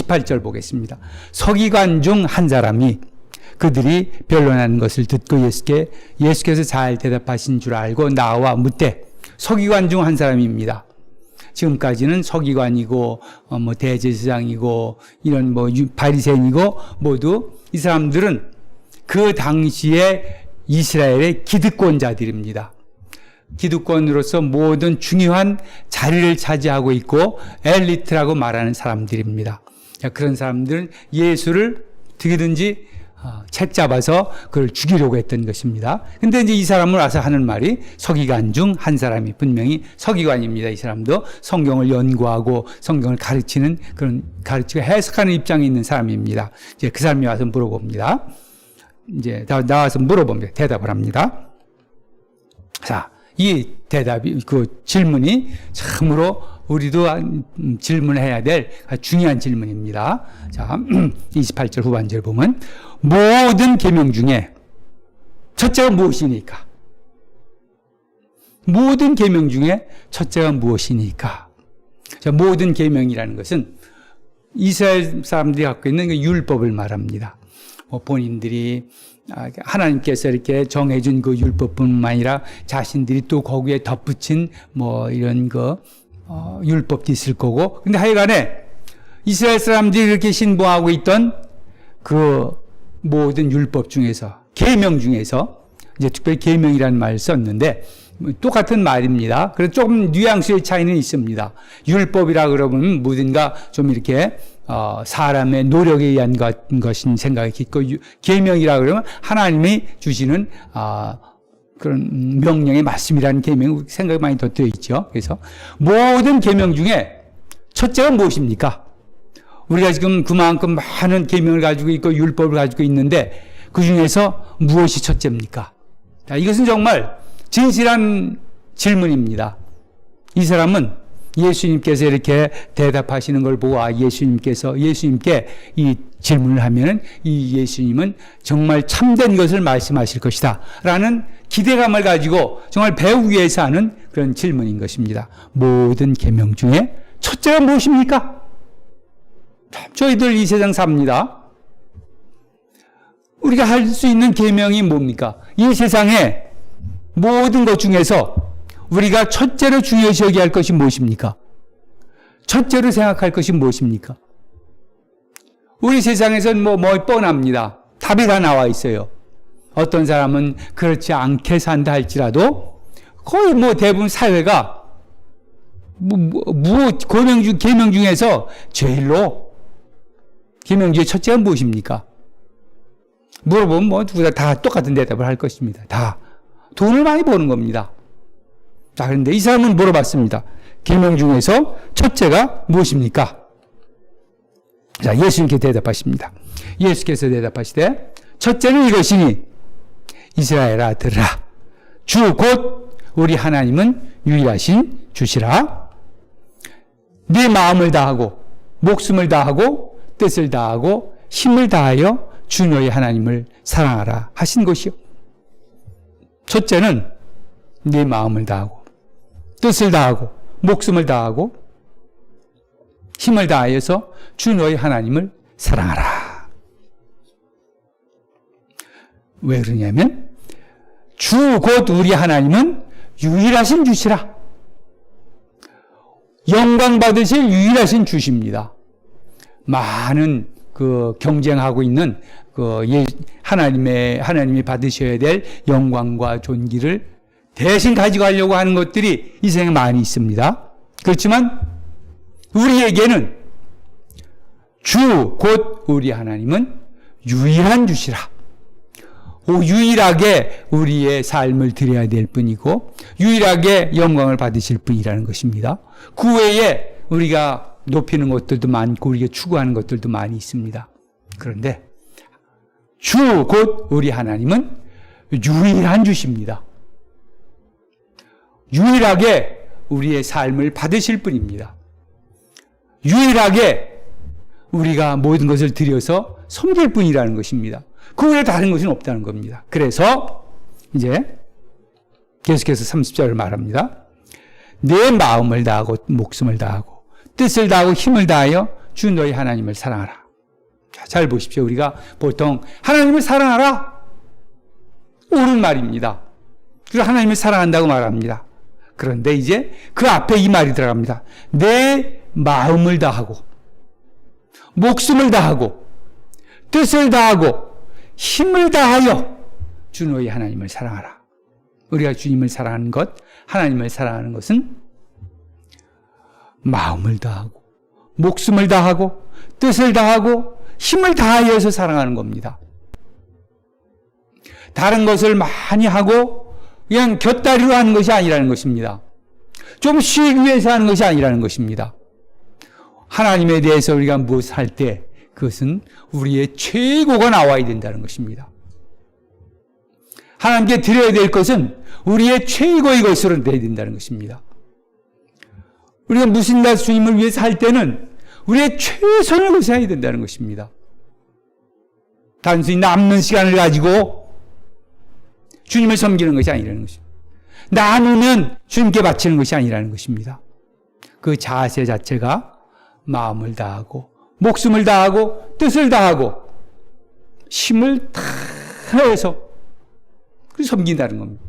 28절 보겠습니다. 서기관 중 한 사람이 그들이 변론하는 것을 듣고 예수께서 잘 대답하신 줄 알고 나와 묻되, 서기관 중 한 사람입니다. 지금까지는 서기관이고 대제사장이고 이런 바리새인이고 모두 이 사람들은 그 당시에 이스라엘의 기득권자들입니다. 기득권으로서 모든 중요한 자리를 차지하고 있고 엘리트라고 말하는 사람들입니다. 그런 사람들은 예수를 어떻게든지 책 잡아서 그걸 죽이려고 했던 것입니다. 근데 이제 이 사람을 와서 하는 말이 서기관 중 한 사람이, 분명히 서기관입니다. 이 사람도 성경을 연구하고 성경을 가르치는 가르치고 해석하는 입장에 있는 사람입니다. 이제 그 사람이 와서 물어봅니다. 이제 나와서 물어봅니다. 대답을 합니다. 자, 이 대답이, 그 질문이 참으로 우리도 질문해야 될 중요한 질문입니다. 자, 28절 후반절 보면, 모든 계명 중에 첫째가 무엇이니까? 모든 계명 중에 첫째가 무엇이니까? 자, 모든 계명이라는 것은 이스라엘 사람들이 갖고 있는 그 율법을 말합니다. 본인들이 하나님께서 이렇게 정해준 그 율법뿐만 아니라 자신들이 또 거기에 덧붙인 이런 율법도 있을 거고. 근데 하여간에 이스라엘 사람들이 이렇게 신봉하고 있던 그 모든 율법 중에서, 계명 중에서, 이제 특별히 계명이라는 말을 썼는데, 똑같은 말입니다. 그래서 조금 뉘앙스의 차이는 있습니다. 율법이라 그러면 뭐든가 좀 이렇게 사람의 노력에 의한 것인 생각이 깊고, 계명이라 그러면 하나님이 주시는 그런 명령의 말씀이라는 계명 생각이 많이 덧대어 있죠. 그래서 모든 계명 중에 첫째가 무엇입니까? 우리가 지금 그만큼 많은 계명을 가지고 있고 율법을 가지고 있는데 그 중에서 무엇이 첫째입니까? 자, 이것은 정말 진실한 질문입니다. 이 사람은 예수님께서 이렇게 대답하시는 걸 보고 예수님께 이 질문을 하면은 이 예수님은 정말 참된 것을 말씀하실 것이다 라는 기대감을 가지고 정말 배우기 위해서 하는 그런 질문인 것입니다. 모든 계명 중에 첫째가 무엇입니까? 저희들 이 세상 삽니다. 우리가 할 수 있는 계명이 뭡니까? 이 세상에 모든 것 중에서 우리가 첫째로 중요시 여겨야 할 것이 무엇입니까? 첫째로 생각할 것이 무엇입니까? 우리 세상에서는 뻔합니다. 답이 다 나와 있어요. 어떤 사람은 그렇지 않게 산다 할지라도 거의 대부분 사회가 계명 중에서 제일로 계명 중에 첫째가 무엇입니까? 물어보면 누구나 다 똑같은 대답을 할 것입니다. 다 돈을 많이 버는 겁니다. 자, 그런데 이 사람은 물어봤습니다. 계명 중에서 첫째가 무엇입니까? 자, 예수님께 대답하십니다. 예수께서 대답하시되, 첫째는 이것이니 이스라엘아 들으라. 주 곧 우리 하나님은 유일하신 주시라. 네 마음을 다하고 목숨을 다하고 뜻을 다하고 힘을 다하여 주 너희 하나님을 사랑하라 하신 것이요. 첫째는 네 마음을 다하고 뜻을 다하고 목숨을 다하고 힘을 다하여서 주 너희 하나님을 사랑하라. 왜 그러냐면 주 곧 우리 하나님은 유일하신 주시라. 영광 받으실 유일하신 주십니다. 많은 경쟁하고 있는 하나님이 받으셔야 될 영광과 존귀를 대신 가져가려고 하는 것들이 이 세상에 많이 있습니다. 그렇지만 우리에게는 주 곧 우리 하나님은 유일한 주시라. 유일하게 우리의 삶을 드려야 될 뿐이고 유일하게 영광을 받으실 분이라는 것입니다. 그 외에 우리가 높이는 것들도 많고 우리가 추구하는 것들도 많이 있습니다. 그런데 주 곧 우리 하나님은 유일한 주십니다. 유일하게 우리의 삶을 받으실 분입니다. 유일하게 우리가 모든 것을 드려서 섬길 분이라는 것입니다. 그 외에 다른 것은 없다는 겁니다. 그래서 이제 계속해서 30절을 말합니다. 내 마음을 다하고 목숨을 다하고 뜻을 다하고 힘을 다하여 주 너희 하나님을 사랑하라. 자, 잘 보십시오. 우리가 보통 하나님을 사랑하라. 옳은 말입니다. 그리고 하나님을 사랑한다고 말합니다. 그런데 이제 그 앞에 이 말이 들어갑니다. 내 마음을 다하고, 목숨을 다하고, 뜻을 다하고, 힘을 다하여 주 너희 하나님을 사랑하라. 우리가 주님을 사랑하는 것, 하나님을 사랑하는 것은 마음을 다하고, 목숨을 다하고, 뜻을 다하고, 힘을 다하여서 사랑하는 겁니다. 다른 것을 많이 하고 그냥 곁다리로 하는 것이 아니라는 것입니다. 좀 쉬기 위해서 하는 것이 아니라는 것입니다. 하나님에 대해서 우리가 무엇을 할 때 그것은 우리의 최고가 나와야 된다는 것입니다. 하나님께 드려야 될 것은 우리의 최고의 것으로 돼야 된다는 것입니다. 우리가 무슨 주님을 위해서 할 때는 우리의 최선을 다해야 된다는 것입니다. 단순히 남는 시간을 가지고 주님을 섬기는 것이 아니라는 것입니다. 나누면 주님께 바치는 것이 아니라는 것입니다. 그 자세 자체가 마음을 다하고 목숨을 다하고 뜻을 다하고 힘을 다해서 섬긴다는 겁니다.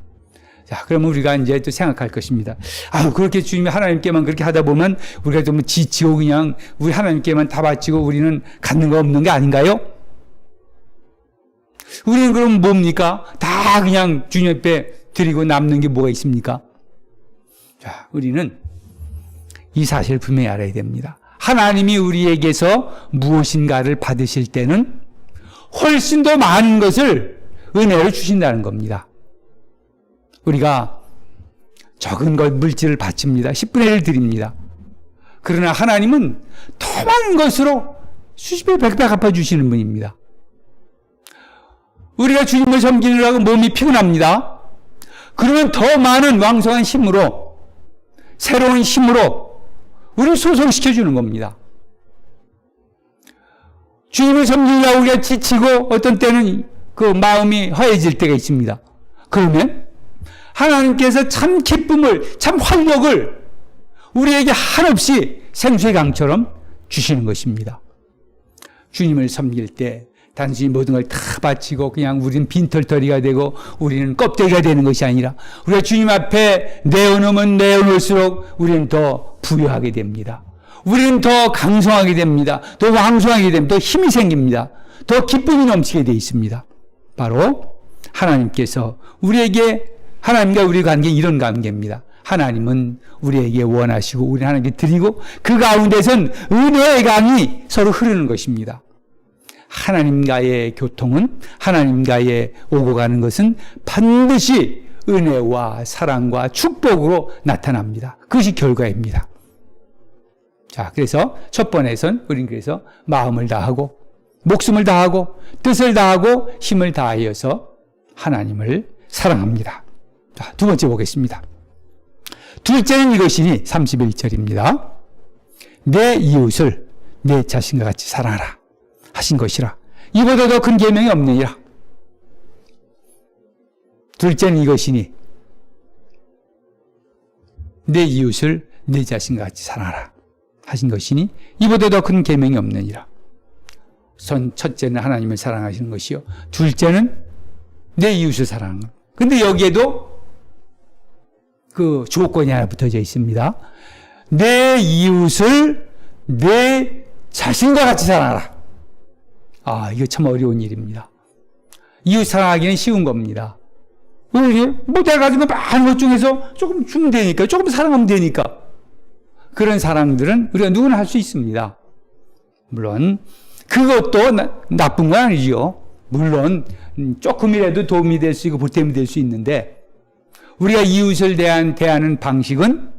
자, 그러면 우리가 이제 또 생각할 것입니다. 그렇게 주님이 하나님께만 그렇게 하다 보면 우리가 좀 지치고 그냥 우리 하나님께만 다 바치고 우리는 갖는 거 없는 게 아닌가요? 우리는 그럼 뭡니까? 다 그냥 주님 앞에 드리고 남는 게 뭐가 있습니까? 자, 우리는 이 사실을 분명히 알아야 됩니다. 하나님이 우리에게서 무엇인가를 받으실 때는 훨씬 더 많은 것을 은혜를 주신다는 겁니다. 우리가 적은 것 물질을 바칩니다. 10분의 1 드립니다. 그러나 하나님은 더 많은 것으로 수십 배, 100배 갚아주시는 분입니다. 우리가 주님을 섬기느라고 몸이 피곤합니다. 그러면 더 많은 왕성한 힘으로, 새로운 힘으로 우리를 소성시켜주는 겁니다. 주님을 섬기느라고 우리가 지치고 어떤 때는 그 마음이 허해질 때가 있습니다. 그러면 하나님께서 참 기쁨을, 참 활력을 우리에게 한없이 생수의 강처럼 주시는 것입니다. 주님을 섬길 때 단순히 모든 걸 다 바치고 그냥 우리는 빈털터리가 되고 우리는 껍데기가 되는 것이 아니라 우리가 주님 앞에 내어놓으면 내어놓을수록 우리는 더 부유하게 됩니다. 우리는 더 강성하게 됩니다. 더 왕성하게 됩니다. 더 힘이 생깁니다. 더 기쁨이 넘치게 되어 있습니다. 바로 하나님께서 우리에게, 하나님과 우리 관계는 이런 관계입니다. 하나님은 우리에게 원하시고 우리 하나님께 드리고 그 가운데선 은혜의 강이 서로 흐르는 것입니다. 하나님과의 교통은, 하나님과의 오고 가는 것은 반드시 은혜와 사랑과 축복으로 나타납니다. 그것이 결과입니다. 자, 그래서 첫 번에선 우리는 그래서 마음을 다하고 목숨을 다하고 뜻을 다하고 힘을 다하여서 하나님을 사랑합니다. 자, 두 번째 보겠습니다. 둘째는 이것이니 31절입니다. 내 이웃을 내 자신과 같이 사랑하라 하신 것이라. 이보다 더 큰 계명이 없느니라. 둘째는 이것이니 내 이웃을 내 자신과 같이 사랑하라 하신 것이니 이보다 더 큰 계명이 없느니라. 첫째는 하나님을 사랑하시는 것이요, 둘째는 내 이웃을 사랑하는 것. 근데 여기에도 그 조건이 하나 붙어져 있습니다. 내 이웃을 내 자신과 같이 사랑하라. 이거 참 어려운 일입니다. 이웃 사랑하기는 쉬운 겁니다. 왜? 뭐 내가 가진 거 많은 것 중에서 조금 주면 되니까, 조금 사랑하면 되니까. 그런 사랑들은 우리가 누구나 할 수 있습니다. 물론 그것도 나쁜 건 아니죠. 물론 조금이라도 도움이 될 수 있고 보탬이 될 수 있는데, 우리가 이웃을 대하는 방식은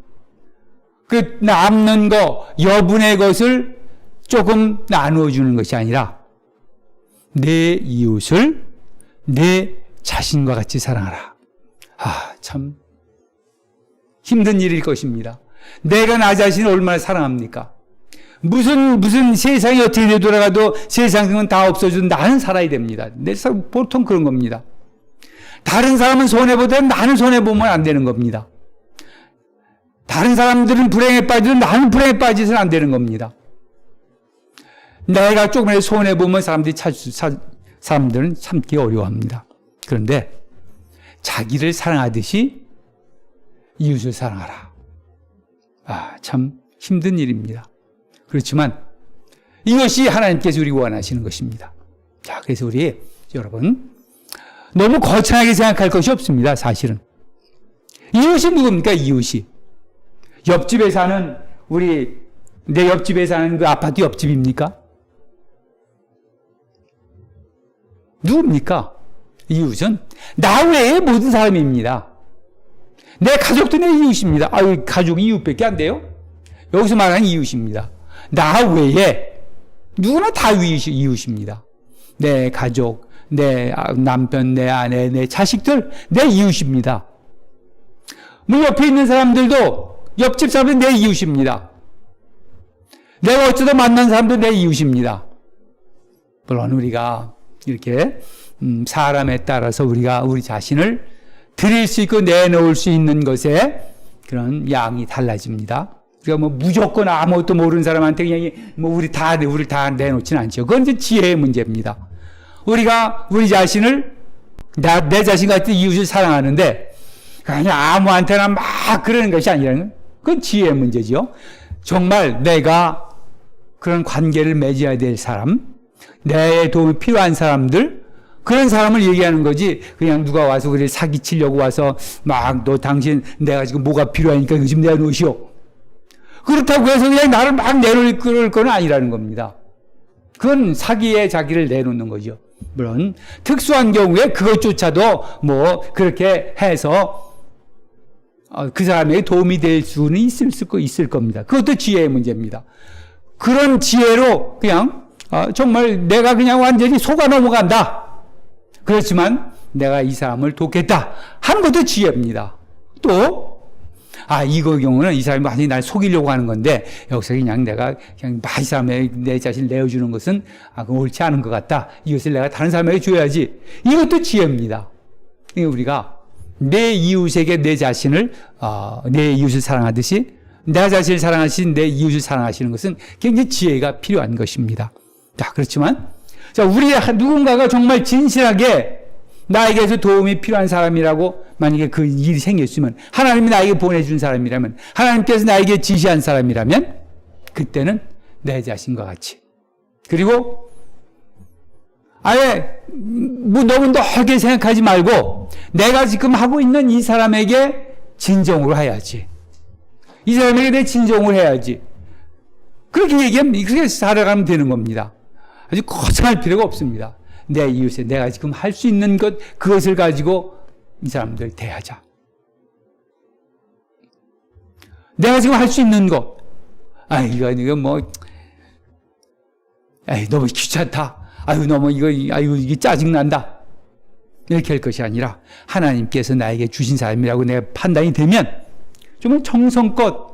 그 남는 거, 여분의 것을 조금 나누어 주는 것이 아니라 내 이웃을 내 자신과 같이 사랑하라. 참 힘든 일일 것입니다. 내가 나 자신을 얼마나 사랑합니까? 무슨 세상이 어떻게 되돌아가도 세상은 다 없어져도 나는 살아야 됩니다. 보통 그런 겁니다. 다른 사람은 손해보더라도 나는 손해보면 안 되는 겁니다. 다른 사람들은 불행에 빠지도 나는 불행에 빠지서는 안 되는 겁니다. 내가 조금이라도 손해보면 사람들은 참기 어려워합니다. 그런데 자기를 사랑하듯이 이웃을 사랑하라. 참 힘든 일입니다. 그렇지만 이것이 하나님께서 우리 원하시는 것입니다. 자, 그래서 우리 여러분 너무 거창하게 생각할 것이 없습니다. 사실은 이웃이 누굽니까? 이웃이 옆집에 사는 내 옆집에 사는 그 아파트 옆집입니까? 누굽니까? 이웃은 나 외의 모든 사람입니다. 내 가족도 내 이웃입니다. 가족이 이웃밖에 안 돼요? 여기서 말하는 이웃입니다. 나 외에 누구나 다 이웃입니다. 내 가족, 내 남편, 내 아내, 내 자식들, 내 이웃입니다. 뭐 옆에 있는 사람들도 옆집 사람들 내 이웃입니다. 내가 어쩌다 만난 사람도 내 이웃입니다. 물론 우리가 이렇게 사람에 따라서 우리가 우리 자신을 드릴 수 있고 내놓을 수 있는 것에 그런 양이 달라집니다. 우리가 뭐 무조건 아무것도 모르는 사람한테 그냥 뭐 우리 다 내놓지는 않죠. 그건 이제 지혜의 문제입니다. 우리가 우리 자신을 내 자신 같은 이웃을 사랑하는데 그냥 아무한테나 막 그러는 것이 아니라는 그건 지혜의 문제죠. 정말 내가 그런 관계를 맺어야 될 사람, 내 도움이 필요한 사람들, 그런 사람을 얘기하는 거지. 그냥 누가 와서 그를 사기치려고 와서 막 너 당신 내가 지금 뭐가 필요하니까 이거 좀 내놓으시오. 그렇다고 해서 그냥 나를 막 내놓을 건 아니라는 겁니다. 그건 사기에 자기를 내놓는 거죠. 물론 특수한 경우에 그것조차도 뭐 그렇게 해서 그 사람에게 도움이 될 수는 있을 겁니다. 그것도 지혜의 문제입니다. 그런 지혜로 그냥 정말 내가 그냥 완전히 속아 넘어간다. 그렇지만 내가 이 사람을 돕겠다 하는 것도 지혜입니다. 또 이거 경우는 이 사람이 많이 날 속이려고 하는 건데 여기서 그냥 내가 그냥 이 사람에게 내 자신을 내어주는 것은 그건 옳지 않은 것 같다. 이것을 내가 다른 사람에게 줘야지. 이것도 지혜입니다. 우리가 내 이웃에게 내 자신을 내 이웃을 사랑하듯이 내 자신을 사랑하신 내 이웃을 사랑하시는 것은 굉장히 지혜가 필요한 것입니다. 자, 그렇지만 우리 누군가가 정말 진실하게 나에게서 도움이 필요한 사람이라고 만약에 그 일이 생겼으면 하나님이 나에게 보내준 사람이라면 하나님께서 나에게 지시한 사람이라면 그때는 내 자신과 같이 그리고 아예 뭐 너무 넓게 생각하지 말고 내가 지금 하고 있는 이 사람에게 진정으로 해야지. 이 사람에게 내 진정을 해야지. 그렇게 얘기하면 그렇게 살아가면 되는 겁니다. 아주 거창할 필요가 없습니다. 내 이웃에 내가 지금 할 수 있는 것 그것을 가지고 이 사람들 대하자. 내가 지금 할 수 있는 것 이거 뭐 너무 귀찮다. 너무 이게 짜증난다. 이렇게 할 것이 아니라 하나님께서 나에게 주신 사람이라고 내가 판단이 되면 정말 정성껏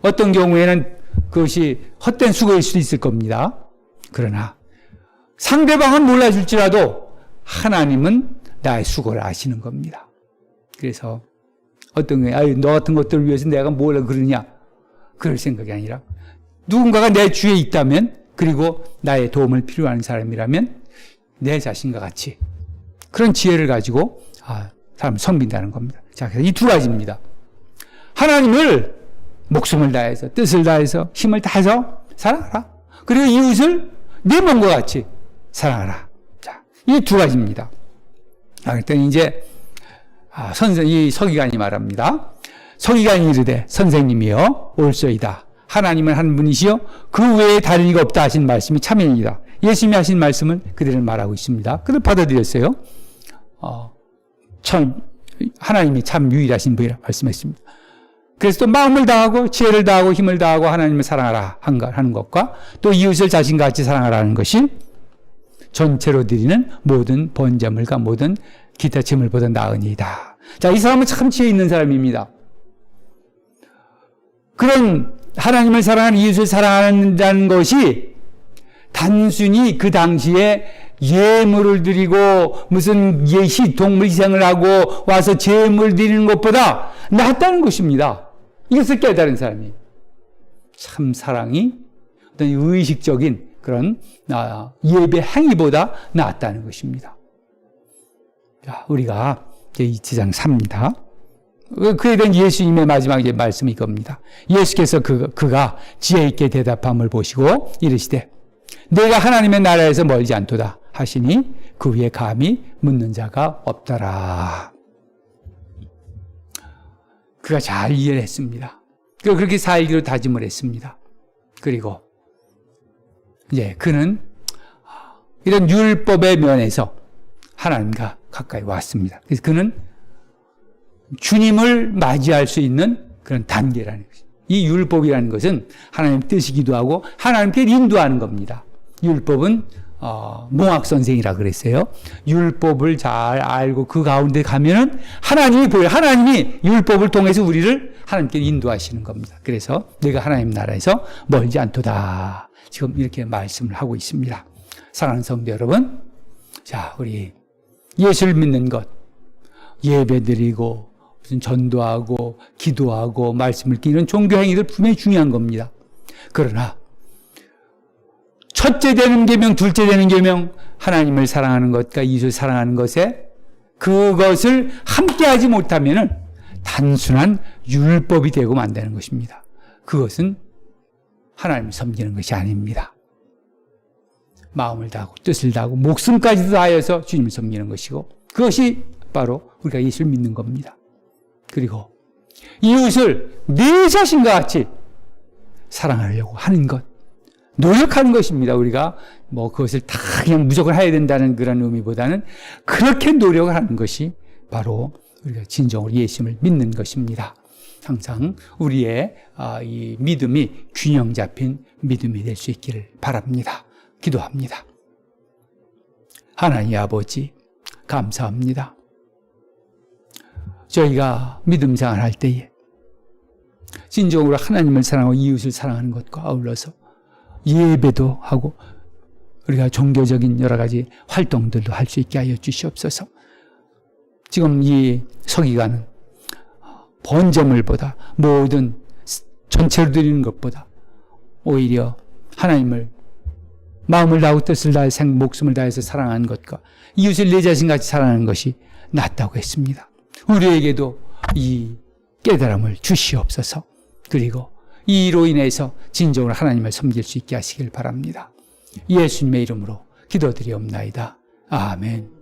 어떤 경우에는 그것이 헛된 수고일 수도 있을 겁니다. 그러나 상대방은 몰라줄지라도 하나님은 나의 수고를 아시는 겁니다. 그래서 어떤 게 너 같은 것들을 위해서 내가 뭘 그러냐 그럴 생각이 아니라 누군가가 내 주위에 있다면 그리고 나의 도움을 필요한 사람이라면 내 자신과 같이 그런 지혜를 가지고 사람을 섬긴다는 겁니다. 자, 그래서 이 두 가지입니다. 하나님을 목숨을 다해서 뜻을 다해서 힘을 다해서 사랑하라. 그리고 이웃을 내 몸과 같이 사랑하라. 자, 이 두 가지입니다. 그랬더니 이제 이 서기관이 말합니다. 서기관이 이르되 선생님이여 올소이다. 하나님은 한 분이시여 그 외에 다른 이가 없다 하신 말씀이 참이니이다. 예수님이 하신 말씀을 그들은 말하고 있습니다. 그들 받아들였어요. 하나님이 참 유일하신 분이라 말씀했습니다. 그래서 또 마음을 다하고 지혜를 다하고 힘을 다하고 하나님을 사랑하라 하는 것과 또 이웃을 자신과 같이 사랑하라는 것이 전체로 드리는 모든 번제물과 모든 기타 제물보다 나으니이다. 자, 이 사람은 참 지혜 있는 사람입니다. 그런 하나님을 사랑하는 이웃을 사랑한다는 것이 단순히 그 당시에 예물을 드리고 무슨 동물 희생을 하고 와서 제물 드리는 것보다 낫다는 것입니다. 이것을 깨달은 사람이 참 사랑이 어떤 의식적인 그런 예배 행위보다 낫다는 것입니다. 자, 우리가 이제 이치장 3입니다. 그에 대한 예수님의 마지막 말씀이 이겁니다. 예수께서 그가 지혜 있게 대답함을 보시고 이르시되 내가 하나님의 나라에서 멀지 않도다 하시니 그 위에 감히 묻는 자가 없더라. 그가 잘 이해를 했습니다. 그렇게 살기로 다짐을 했습니다. 그리고 이제 그는 이런 율법의 면에서 하나님과 가까이 왔습니다. 그래서 그는 주님을 맞이할 수 있는 그런 단계라는 것입니다. 이 율법이라는 것은 하나님 뜻이기도 하고 하나님께 인도하는 겁니다. 율법은 몽학 선생이라 그랬어요. 율법을 잘 알고 그 가운데 가면은 하나님이 보여요. 하나님이 율법을 통해서 우리를 하나님께 인도하시는 겁니다. 그래서 내가 하나님 나라에서 멀지 않도다. 지금 이렇게 말씀을 하고 있습니다. 사랑하는 성도 여러분, 자, 우리 예수를 믿는 것, 예배드리고 무슨 전도하고 기도하고 말씀을 읽는 종교 행위들 분명히 중요한 겁니다. 그러나 첫째 되는 계명, 둘째 되는 계명, 하나님을 사랑하는 것과 이웃을 사랑하는 것에 그것을 함께하지 못하면은 단순한 율법이 되고 만다는 것입니다. 그것은 하나님을 섬기는 것이 아닙니다. 마음을 다하고 뜻을 다하고 목숨까지도 다하여서 주님을 섬기는 것이고 그것이 바로 우리가 예수를 믿는 겁니다. 그리고 이웃을 내 자신과 같이 사랑하려고 하는 것, 노력하는 것입니다. 우리가 그것을 다 그냥 무조건 해야 된다는 그런 의미보다는 그렇게 노력을 하는 것이 바로 우리가 진정으로 예수님을 믿는 것입니다. 항상 우리의 이 믿음이 균형 잡힌 믿음이 될 수 있기를 바랍니다. 기도합니다. 하나님 아버지, 감사합니다. 저희가 믿음 생활할 때에 진정으로 하나님을 사랑하고 이웃을 사랑하는 것과 아울러서 예배도 하고 우리가 종교적인 여러 가지 활동들도 할 수 있게 하여 주시옵소서. 지금 이 서기관은 번제물보다 모든 전체로 드리는 것보다 오히려 하나님을 마음을 다하고 뜻을 다해서 목숨을 다해서 사랑하는 것과 이웃을 내 자신같이 사랑하는 것이 낫다고 했습니다. 우리에게도 이 깨달음을 주시옵소서. 그리고 이로 인해서 진정으로 하나님을 섬길 수 있게 하시길 바랍니다. 예수님의 이름으로 기도드리옵나이다. 아멘.